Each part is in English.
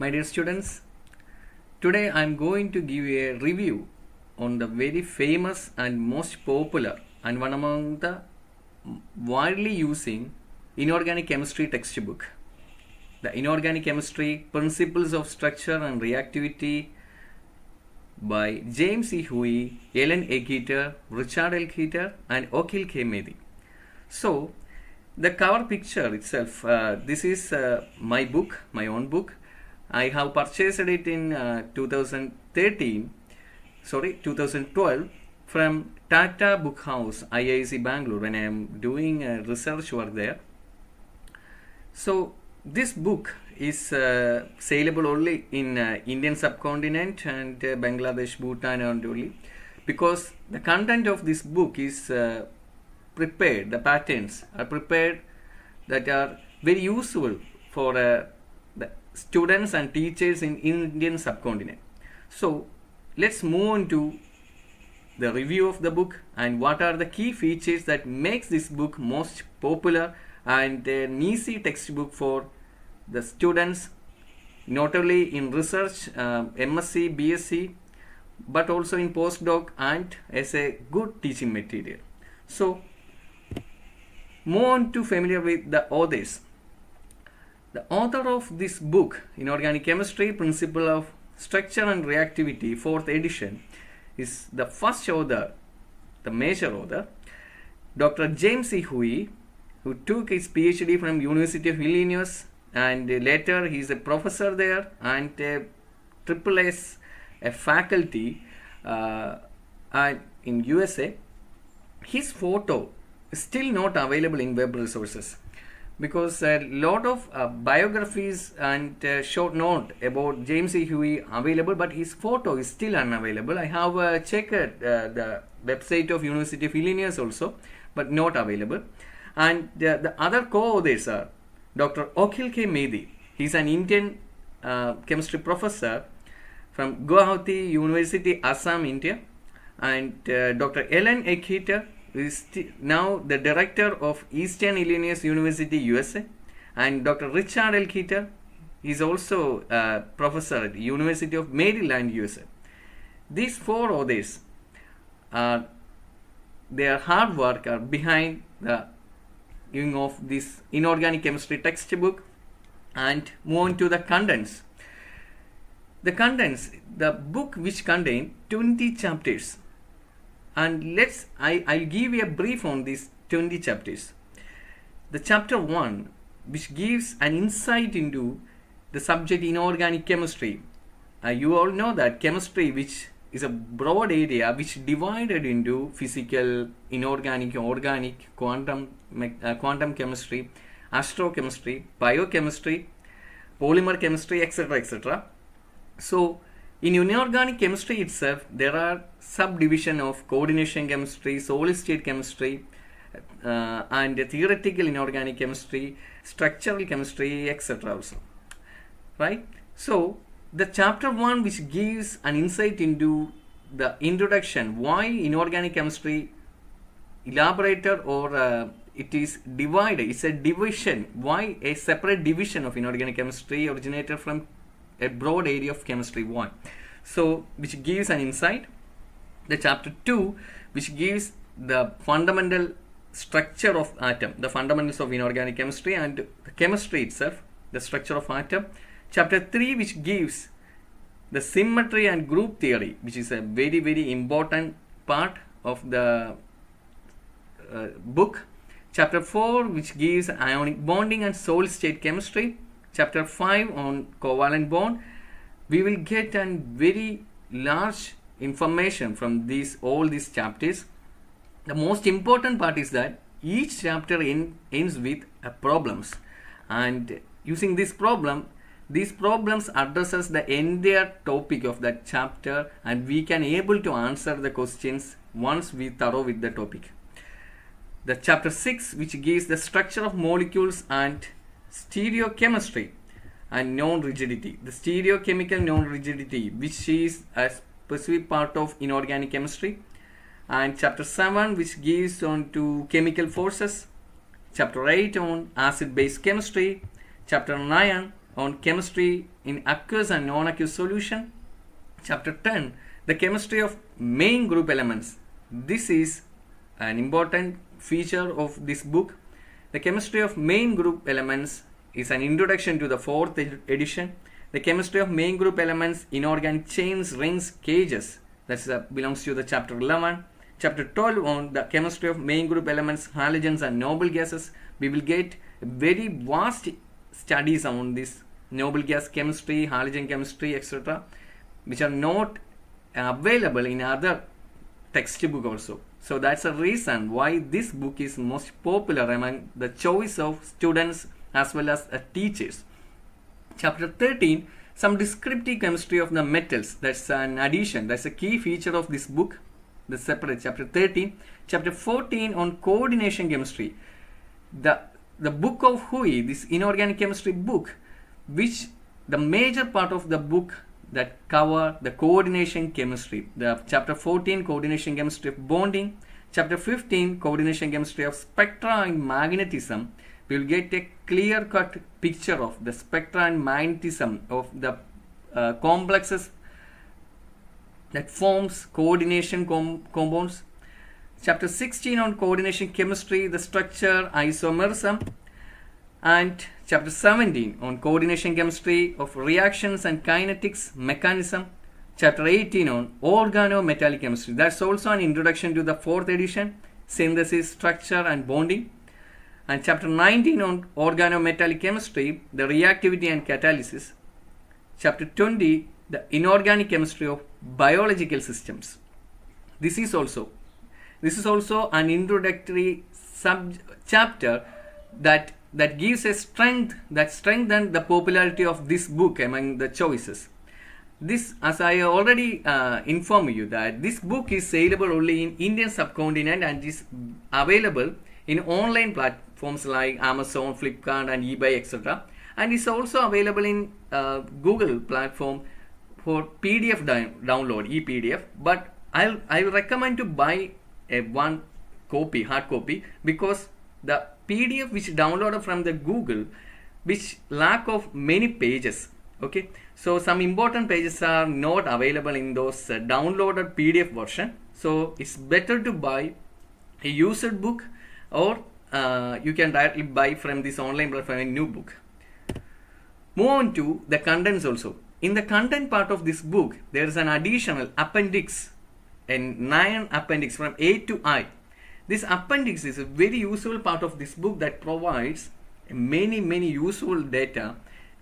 My dear students, today I am going to give you a review on the very famous and most popular and one among the widely using inorganic chemistry textbook. The Inorganic Chemistry Principles of Structure and Reactivity by James E. Huheey, Ellen A. Keeter, Richard L. Keeter and Okil K. Mehdi. So, the cover picture itself, this is my book, my own book. I have purchased it in 2012 from Tata Book House, IIC Bangalore, when I am doing research work there. So this book is saleable only in Indian subcontinent and Bangladesh, Bhutan and only, because the content of this book is prepared, the patterns are prepared that are very useful for the students and teachers in Indian subcontinent. So let's move on to the review of the book and what are the key features that makes this book most popular and an easy textbook for the students, not only in research, MSc, BSc, but also in postdoc and as a good teaching material. So move on to familiar with the authors. The author of this book, Inorganic Chemistry, Principle of Structure and Reactivity, 4th edition, is the first author, the major author, Dr. James E. Huheey, who took his PhD from University of Illinois and later he is a professor there and triple S, a faculty in USA. His photo is still not available in web resources, because a lot of biographies and short note about James E. Huheey available, but his photo is still unavailable. I have checked the website of University of Illinois also, but not available. And the other co-authors are Dr. Okil K. Mehdi. He is an Indian chemistry professor from Guwahati University, Assam, India. And Dr. Ellen A. Keeter is now the director of Eastern Illinois University, USA, and Dr. Richard L. Keeter is also a professor at the University of Maryland, USA. These four authors, their hard work are behind the giving of this inorganic chemistry textbook. And move on to the contents. The book which contains 20 chapters. And I'll give you a brief on these 20 chapters. The chapter 1, which gives an insight into the subject inorganic chemistry. You all know that chemistry, which is a broad area which divided into physical, inorganic, organic, quantum chemistry, astrochemistry, biochemistry, polymer chemistry, etc., etc. So in inorganic chemistry itself, there are subdivision of coordination chemistry, solid state chemistry, and theoretical inorganic chemistry, structural chemistry, etc. also. Right? So the chapter 1, which gives an insight into the introduction, why inorganic chemistry elaborated or it is divided, it's a division, why a separate division of inorganic chemistry originated from a broad area of chemistry 1. So which gives an insight. The chapter 2, which gives the fundamental structure of atom, the fundamentals of inorganic chemistry and the chemistry itself, the structure of atom. Chapter 3, which gives the symmetry and group theory, which is a very, very important part of the book. Chapter 4, which gives ionic bonding and solid state chemistry. Chapter 5 on covalent bond. We will get a very large information from all these chapters. The most important part is that each chapter ends with problems, and using these problems addresses the entire topic of that chapter, and we can able to answer the questions once we thorough with the topic. The chapter 6, which gives the structure of molecules and stereochemistry and non-rigidity. The stereochemical non-rigidity, which is a specific part of inorganic chemistry. And chapter 7, which gives on to chemical forces. Chapter 8 on acid-base chemistry. Chapter 9 on chemistry in aqueous and non-aqueous solution. Chapter 10, the chemistry of main group elements. This is an important feature of this book. The chemistry of main group elements is an introduction to the 4th edition. The chemistry of main group elements, inorganic chains, rings, cages. That belongs to the chapter 11. Chapter 12 on the chemistry of main group elements, halogens and noble gases. We will get very vast studies on this noble gas chemistry, halogen chemistry, etc., which are not available in other textbook also. So that's a reason why this book is most popular among the choice of students as well as teachers. Chapter 13, some descriptive chemistry of the metals. That's an addition. That's a key feature of this book. The separate chapter 13. Chapter 14 on coordination chemistry. The book of Huheey, this inorganic chemistry book, which the major part of the book that cover the coordination chemistry. The chapter 14, coordination chemistry of bonding. Chapter 15, coordination chemistry of spectra and magnetism. We will get a clear-cut picture of the spectra and magnetism of the complexes that forms coordination compounds. Chapter 16 on coordination chemistry, the structure, isomerism. And chapter 17 on coordination chemistry of reactions and kinetics, mechanism. Chapter 18 on organometallic chemistry. That's also an introduction to the 4th edition, synthesis, structure and bonding. And chapter 19 on organometallic chemistry, the reactivity and catalysis. Chapter 20, the inorganic chemistry of biological systems. This is also an introductory chapter that gives a strength, that strengthens the popularity of this book among the choices. This, as I already informed you, that this book is saleable only in Indian subcontinent and is available in online platforms like Amazon, Flipkart and eBay, etc. And is also available in Google platform for PDF download, ePDF. But I recommend to buy one copy, hard copy, because the PDF which downloaded from the Google, which lack of many pages. Okay, so some important pages are not available in those downloaded PDF version. So it's better to buy a used book, or you can directly buy from this online platform a new book. Move on to the contents also. In the content part of this book, there is an additional appendix, and 9 appendix from A to I. This appendix is a very useful part of this book that provides many useful data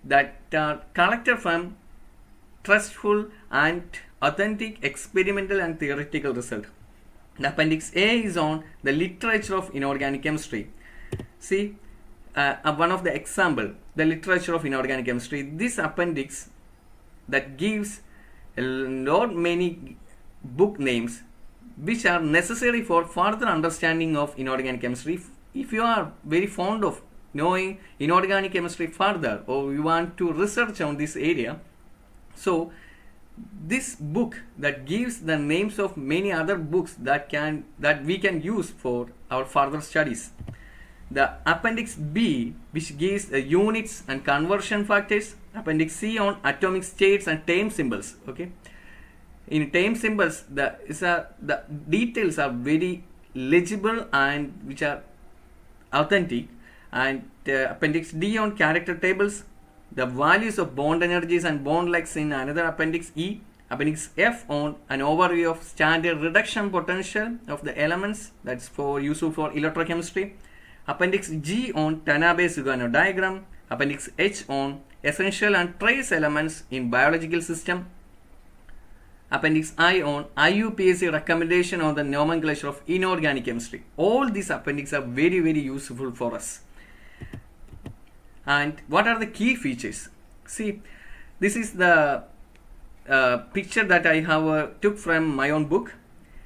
that are collected from trustful and authentic experimental and theoretical result. The appendix A is on the literature of inorganic chemistry. See, one of the example, the literature of inorganic chemistry. This appendix that gives a lot many book names which are necessary for further understanding of inorganic chemistry. If you are very fond of knowing inorganic chemistry further, or you want to research on this area, so this book that gives the names of many other books that we can use for our further studies. The appendix B, which gives the units and conversion factors. Appendix C on atomic states and time symbols. Okay, in time symbols, the details are very legible and which are authentic. And appendix D on character tables, the values of bond energies and bond lengths in another appendix E. Appendix F on an overview of standard reduction potential of the elements, that's for useful for electrochemistry. Appendix G on Tanabe-Sugano diagram. Appendix H on essential and trace elements in biological system. Appendix I on IUPAC recommendation on the nomenclature of inorganic chemistry. All these appendix are very useful for us. And what are the key features? See, this is the picture that I have took from my own book.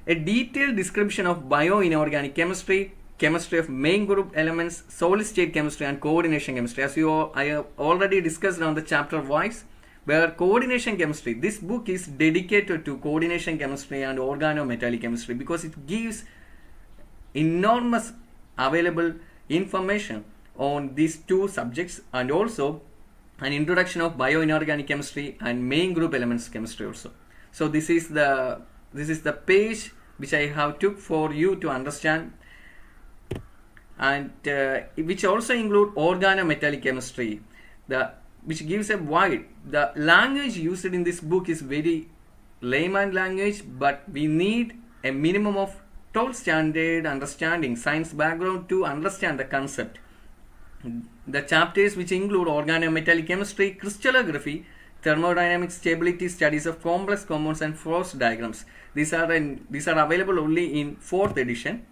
A detailed description of bio-inorganic chemistry, chemistry of main group elements, solid state chemistry and coordination chemistry. As I have already discussed on the chapter wise, where coordination chemistry, this book is dedicated to coordination chemistry and organometallic chemistry because it gives enormous available information on these two subjects, and also an introduction of bioinorganic chemistry and main group elements chemistry also. So this is the page which I have took for you to understand, and which also include organometallic chemistry, which gives a wide. The language used in this book is very layman language, but we need a minimum of 12 standard understanding, science background to understand the concept. The chapters which include organometallic chemistry, crystallography, thermodynamic stability, studies of complex compounds, and Frost diagrams. These are available only in 4th edition.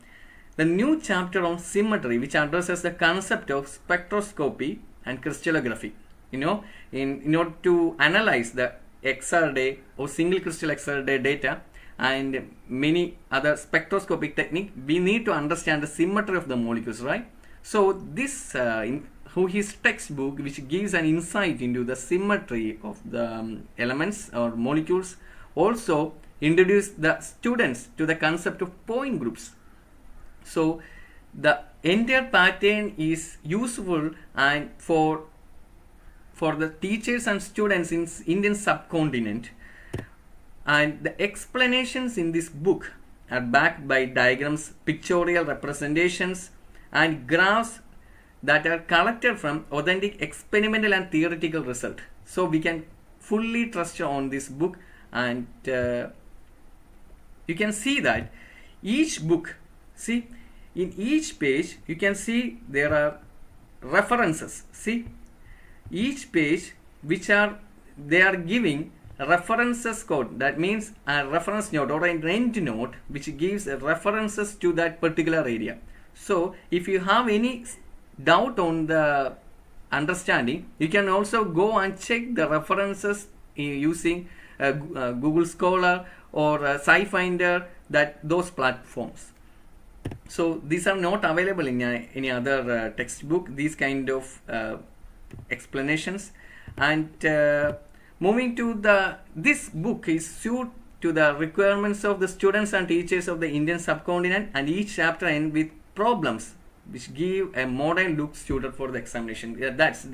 The new chapter on symmetry, which addresses the concept of spectroscopy and crystallography. In order to analyze the XRD or single crystal XRD data and many other spectroscopic technique, we need to understand the symmetry of the molecules, right? So this Huheey's textbook, which gives an insight into the symmetry of the elements or molecules, also introduce the students to the concept of point groups. So the entire pattern is useful and for the teachers and students in Indian subcontinent, and the explanations in this book are backed by diagrams, pictorial representations, and graphs that are collected from authentic experimental and theoretical result. So we can fully trust on this book, and you can see that each book, see, in each page you can see there are references. See, each page they are giving references code. That means a reference note or an end note which gives references to that particular area. So if you have any doubt on the understanding, you can also go and check the references using Google Scholar or SciFinder, those platforms. So these are not available in any other textbook, these kind of explanations. And moving to this book is suited to the requirements of the students and teachers of the Indian subcontinent, and each chapter ends with problems which give a modern look suited for the examination. Yeah, that's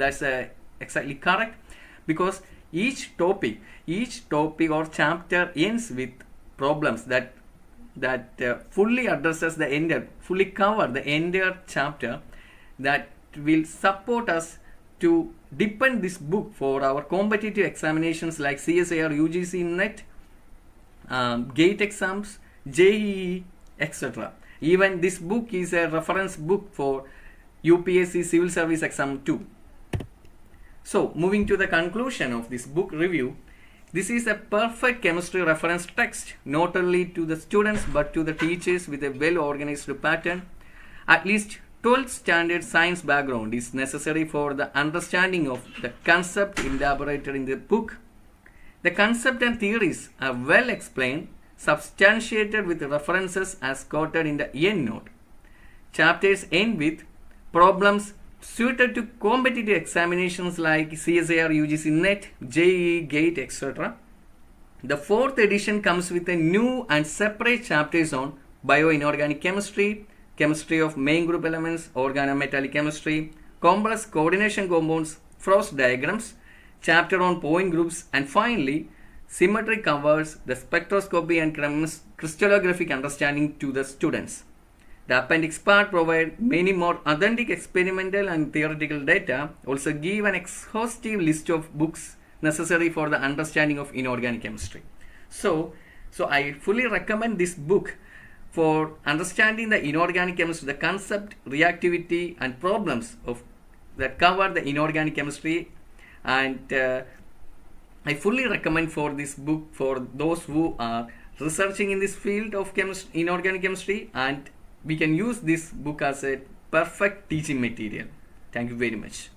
exactly correct, because each topic or chapter ends with problems that fully addresses fully cover the entire chapter, that will support us to depend this book for our competitive examinations like CSIR, UGC, NET, GATE exams, JEE, etc. Even this book is a reference book for UPSC Civil Service Exam 2. So moving to the conclusion of this book review, this is a perfect chemistry reference text, not only to the students but to the teachers with a well-organized pattern. At least 12th standard science background is necessary for the understanding of the concept elaborated in the book. The concept and theories are well explained, substantiated with references as quoted in the end note. Chapters end with problems suited to competitive examinations like CSIR, UGC, NET, JEE, GATE, etc. The 4th edition comes with a new and separate chapters on bioinorganic chemistry, chemistry of main group elements, organometallic chemistry, complex coordination compounds, Frost diagrams, chapter on point groups, and finally symmetry covers the spectroscopy and crystallographic understanding to the students. The appendix part provides many more authentic experimental and theoretical data, also give an exhaustive list of books necessary for the understanding of inorganic chemistry. So I fully recommend this book for understanding the inorganic chemistry, the concept, reactivity, and problems that cover the inorganic chemistry. And I fully recommend for this book for those who are researching in this field of inorganic chemistry, and we can use this book as a perfect teaching material. Thank you very much.